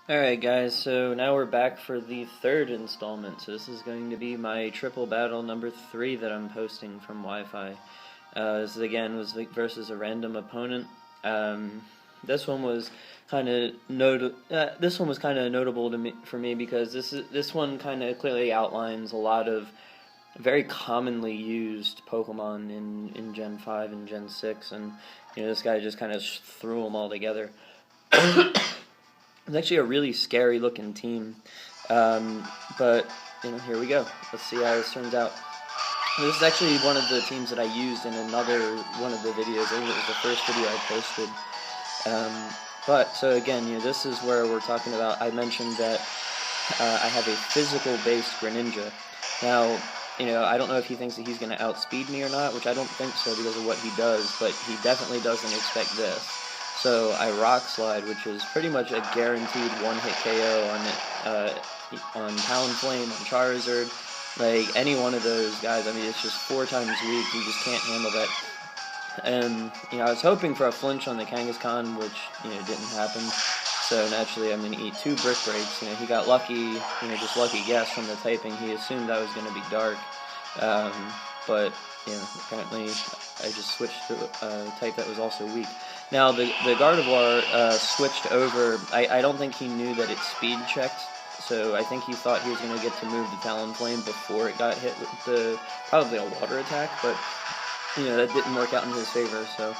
Alright guys, so now we're back for the third installment. So this is going to be my triple battle number 3 that I'm posting from Wi-Fi. This again was versus a random opponent. This one was kind of notable to me for me because this one kind of clearly outlines a lot of very commonly used Pokemon in Gen 5 and Gen 6, and this guy just kind of threw them all together. It's actually a really scary looking team, but here we go. Let's see how this turns out. This is actually one of the teams that I used in another one of the videos. I think it was the first video I posted. So again, this is where we're talking about. I mentioned that I have a physical-based Greninja. Now, I don't know if he thinks that he's going to outspeed me or not, which I don't think so because of what he does, but he definitely doesn't expect this. So I Rock Slide, which is pretty much a guaranteed one-hit KO on Talonflame, on Charizard, like any one of those guys. I mean, it's just 4 times weak. You just can't handle that. And I was hoping for a flinch on the Kangaskhan, which didn't happen. So naturally, I'm going to eat 2 Brick Breaks. He got lucky, just lucky guess from the typing. He assumed I was going to be Dark, but apparently I just switched to a type that was also weak. Now, the Gardevoir switched over. I don't think he knew that it speed checked, so I think he thought he was going to get to move the Talonflame before it got hit with probably a water attack, but that didn't work out in his favor, so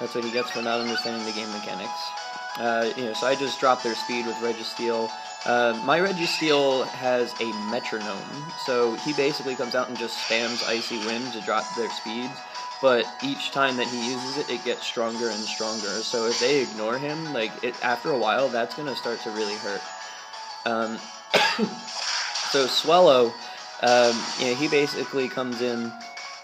that's what he gets for not understanding the game mechanics. So I just dropped their speed with Registeel. My Registeel has a metronome, so he basically comes out and just spams Icy Wind to drop their speeds, but each time that he uses it, it gets stronger and stronger. So if they ignore him, after a while, that's going to start to really hurt. So Swellow, he basically comes in.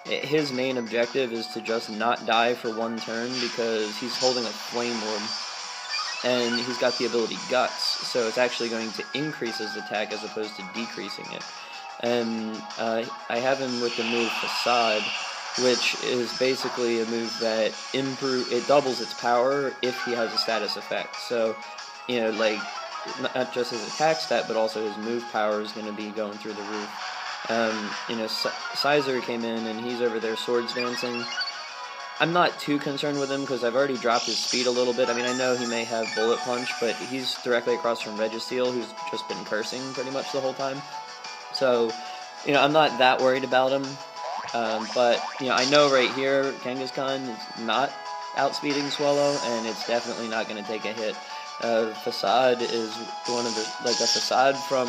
His main objective is to just not die for 1 turn because he's holding a Flame Orb, and he's got the ability Guts, so it's actually going to increase his attack as opposed to decreasing it. And I have him with the move Facade, which is basically a move that it doubles its power if he has a status effect. So, not just his attack stat, but also his move power is going to be going through the roof. Sizer came in, and he's over there Swords Dancing. I'm not too concerned with him because I've already dropped his speed a little bit. I mean, I know he may have Bullet Punch, but he's directly across from Registeel, who's just been cursing pretty much the whole time. So, I'm not that worried about him. But, I know right here, Kangaskhan is not outspeeding Swellow, and it's definitely not going to take a hit. Facade is one of the, a Facade from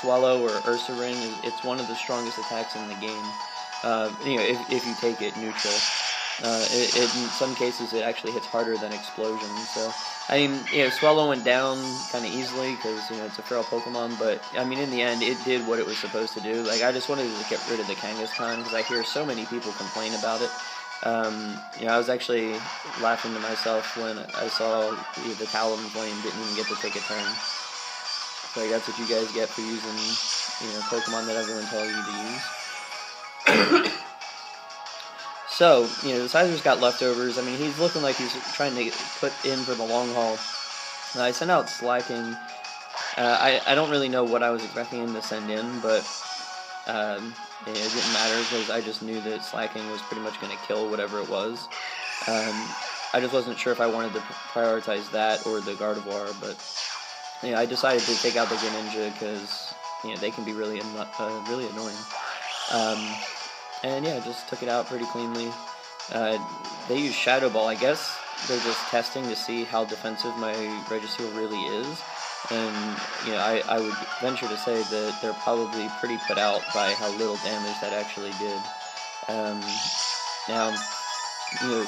Swellow or Ursaring, it's one of the strongest attacks in the game. If you take it neutral. In some cases, it actually hits harder than Explosion. So, I mean, Swellow went down kind of easily because, it's a feral Pokemon, but, I mean, in the end, it did what it was supposed to do. I just wanted to get rid of the Kangaskhan because I hear so many people complain about it. I was actually laughing to myself when I saw the Talonflame didn't even get to take a turn. So that's what you guys get for using, Pokemon that everyone tells you to use. So, the Sizer's got leftovers. I mean, he's looking like he's trying to put in for the long haul. I sent out Slacking. I don't really know what I was expecting him to send in, but it didn't matter because I just knew that Slacking was pretty much going to kill whatever it was. I just wasn't sure if I wanted to prioritize that or the Gardevoir, but I decided to take out the Greninja because they can be really annoying. And yeah, just took it out pretty cleanly. They use Shadow Ball. I guess they're just testing to see how defensive my Registeel really is. And, I would venture to say that they're probably pretty put out by how little damage that actually did. Now,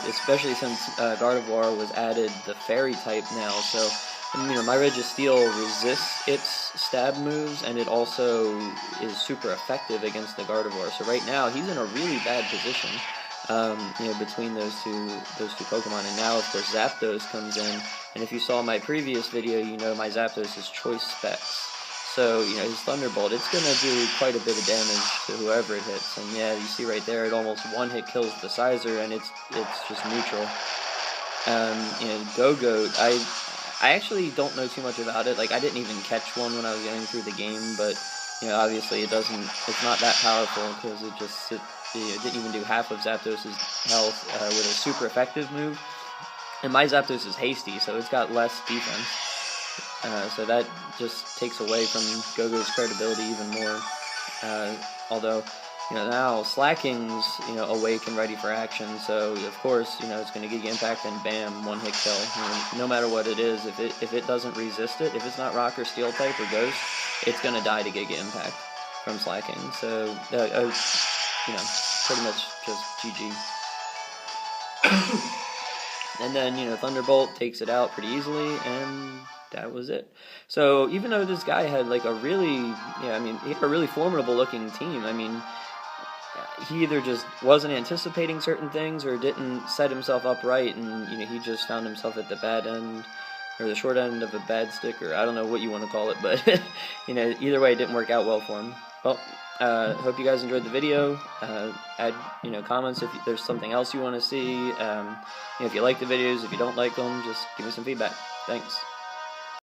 especially since Gardevoir was added the Fairy type now, so, my Registeel resists its stab moves, and it also is super effective against the Gardevoir. So right now, he's in a really bad position, between those two Pokemon. And now, of course, Zapdos comes in, and if you saw my previous video, my Zapdos is Choice Specs. So, his Thunderbolt, it's going to do quite a bit of damage to whoever it hits. And yeah, you see right there, it almost one-hit kills the Sizer, and it's just neutral. Go-Goat, I actually don't know too much about it. Like, I didn't even catch one when I was getting through the game, but, you know, obviously it's not that powerful, because it didn't even do half of Zapdos' health with a super effective move. And my Zapdos is hasty, so it's got less defense. So that just takes away from Go-Go's credibility even more. Although, you know, now Slacking's, you know, awake and ready for action, so of course, you know, it's going to Giga Impact and bam, one-hit kill. I mean, no matter what it is, if it doesn't resist it, if it's not Rock or Steel type or Ghost, it's going to die to Giga Impact from Slacking. So, you know, pretty much just GG. And then, you know, Thunderbolt takes it out pretty easily, and that was it. So, even though this guy had, like, he had a really formidable looking team. I mean, he either just wasn't anticipating certain things or didn't set himself up right, and, you know, he just found himself at the bad end, or the short end of a bad stick, or I don't know what you want to call it, but, you know, either way, it didn't work out well for him. Well, hope you guys enjoyed the video. Add, you know, comments if there's something else you want to see. You know, if you like the videos, if you don't like them, just give me some feedback. Thanks.